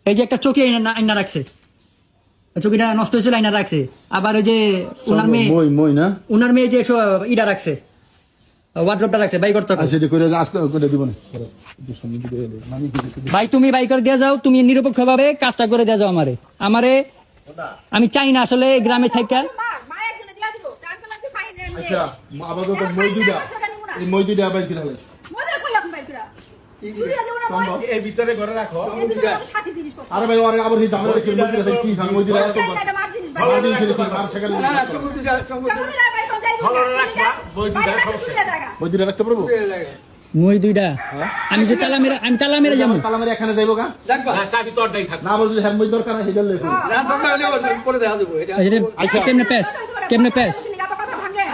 Speaker 1: এই যে একটা চকি আইনা রাখছে, চকিটা নষ্ট হয়েছিল, আইনা রাখছে। আবার ওই যে উনার মেয়ে যে ইটা রাখছে, ওয়ার্ড্রপটা রাখছে, বাই করতে হবে।
Speaker 4: আচ্ছা এটা করে আজকে করে দিব না,
Speaker 1: ভাই তুমি বাই করে দিয়ে যাও, তুমি নিরপেক্ষ ভাবে কাজটা করে দিয়ে যাও আমারে। আমি চাই না আসলে গ্রামে থাকা।
Speaker 3: মা একজনে দিয়া দিব, টাকা লাগবে ফাইন এমনি।
Speaker 4: আচ্ছা আপাতত মই দুইটা, এই মই দুইটা আবার কিনা লাগে
Speaker 3: মজা কই এখন বাইর করা। চুরিয়া দেব না মই।
Speaker 5: এই ভিতরে ঘরে রাখো।
Speaker 3: এই দুটো সাথী জিনিস পত্র।
Speaker 4: আরে ভাই আরে আবার এই জামাটা কি মই দুইটা কি ভাঙ মই দুইটা এত
Speaker 3: এটা মার জিনিস
Speaker 4: ভালো
Speaker 3: বাইর।
Speaker 4: দিন ছিল কি মার সেখানে
Speaker 2: না না সঙ্গ দুইটা
Speaker 3: চুরিয়া বাইর করে যাইবো।
Speaker 5: ভালো রাখবা, বই দুইটা
Speaker 3: চুরিয়া জায়গা।
Speaker 4: মই দুইটা রাখতে পারবো?
Speaker 1: মই দুইটা আমি যে আমি তালা মেরে যাবো।
Speaker 4: তালা মেরে এখানে যাইবো গা,
Speaker 2: যাকবা
Speaker 5: না চাবি তোরটাই থাক।
Speaker 4: না বলতে হ্যাঁ মই দরকার আছে এটা লেখো।
Speaker 2: না দরকার হলে পরে দেখা যাবে এটা
Speaker 1: আচ্ছা কেমনে প্যাস, কেমনে প্যাস,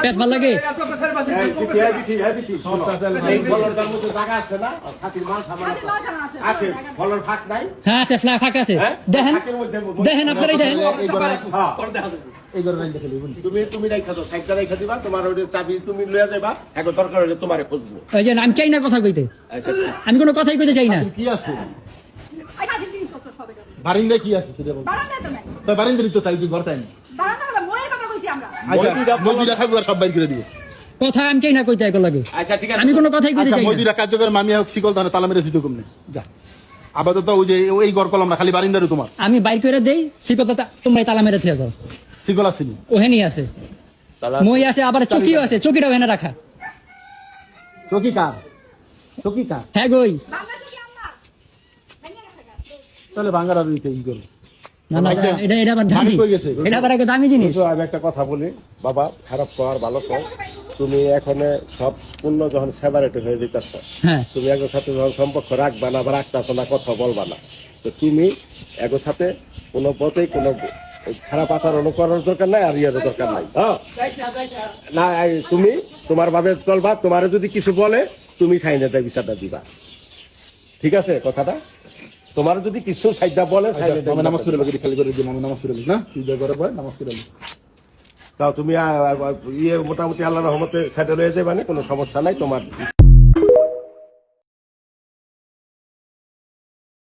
Speaker 1: প্যাস ভাল লাগে?
Speaker 5: এই বিটি এই বিটি এই বিটি এই ফলরটার মধ্যে জায়গা আছে না, খাতির মাল সামান আছে, ফলর ফাঁক নাই।
Speaker 1: হ্যাঁ আছে, ফাঁকা আছে, দেখেন
Speaker 5: ফাঁকের মধ্যে
Speaker 1: দেখেন আপনারাই দেখেন।
Speaker 5: হ্যাঁ
Speaker 2: পরে দেখা যাবে।
Speaker 4: এই ঘরে রাইখা দেব।
Speaker 5: তুমি রাইখা দাও, সাইডটা রাইখা দিবা, তোমার ওই চাবি তুমি লইয়া যাবা, এখন দরকার হলে তোমারে খুঁজবো।
Speaker 1: ওই যে আমি চাই না কথা কইতে,
Speaker 5: আচ্ছা
Speaker 1: আমি কোনো কথাই কইতে চাই না।
Speaker 4: কি আছে
Speaker 3: এই কাজের জিনিস পত্র সব এটা।
Speaker 4: বারিন্দায় কি আছে সেটা বল।
Speaker 3: বারান্দা তো নাই।
Speaker 4: তো বারিন্দারই তো চাই, তুই ঘর চাই না।
Speaker 3: বারান্দা হলো ময়ের কথা কইছি আমরা।
Speaker 4: আচ্ছা মই দুইটা থাকবো আর সব বাইর করে দিব।
Speaker 1: কথা আমি চাই না কইতে একো লাগে,
Speaker 5: আচ্ছা ঠিক আছে।
Speaker 1: আমি কোনো কথাই কইতে
Speaker 4: আচ্ছা
Speaker 1: চাই
Speaker 4: মই
Speaker 1: না।
Speaker 4: দুইটা কার্যকর মামি হোক শিকল তাহলে তালা মেরে দিতে কমনে যা। আপাতত ওই যে এই ঘর কলম না, খালি বারিন্দারই তোমার
Speaker 1: আমি বাইর করে দেই, সে কথা তোমরা তালা মেরে থিয়া যাও।
Speaker 4: শিকল আসেনি,
Speaker 1: ওহেনি আছে, মই আছে, আবার চকিও আছে, চকিটাও এনে রাখা।
Speaker 4: চকি কার, চকি কার,
Speaker 1: হ্যাঁ গই,
Speaker 3: বাংলা কি আমার? ভেঙে গেছে গা।
Speaker 4: তাহলে বাঙ্গার আর নিতে ই করো।
Speaker 1: না না
Speaker 4: আচ্ছা,
Speaker 1: এটা আবার দামি,
Speaker 4: কই গেছে?
Speaker 1: এটা আবার একটা দামি জিনিস।
Speaker 5: তো আমি একটা কথা বলি বাবা, খারাপ কর ভালো কর, তুমি এখন সব পূর্ণ যখন সেপারেট হয়ে যেতেছ,
Speaker 1: হ্যাঁ
Speaker 5: তুমি একর সাথে যখন সম্পর্ক রাখবা না বা রাখতেছ না, কথা বলবা না, তো তুমি একর সাথে কোনো পথেই কোনো খারাপ আচরণ করার দরকার নাই আর ইয়ারও দরকার নাই। হ্যাঁ না তুমি তোমার ভাবে চলবা, তোমার যদি কিছু বলে তুমি সাইনেটা বিচারটা দিবা, ঠিক আছে কথাটা? তোমার যদি কিছু সাইডটা বলে
Speaker 4: আমি নামাজ পড়ে লাগি খালি করে দিই, আমি নামাজ পড়ে লাগি না পূজা করার পর নামাজ পড়ে লাগি।
Speaker 5: তাও তুমি মোটামুটি আল্লাহর রহমতে সেটেল হয়ে যাবে, মানে কোনো সমস্যা নাই তোমার।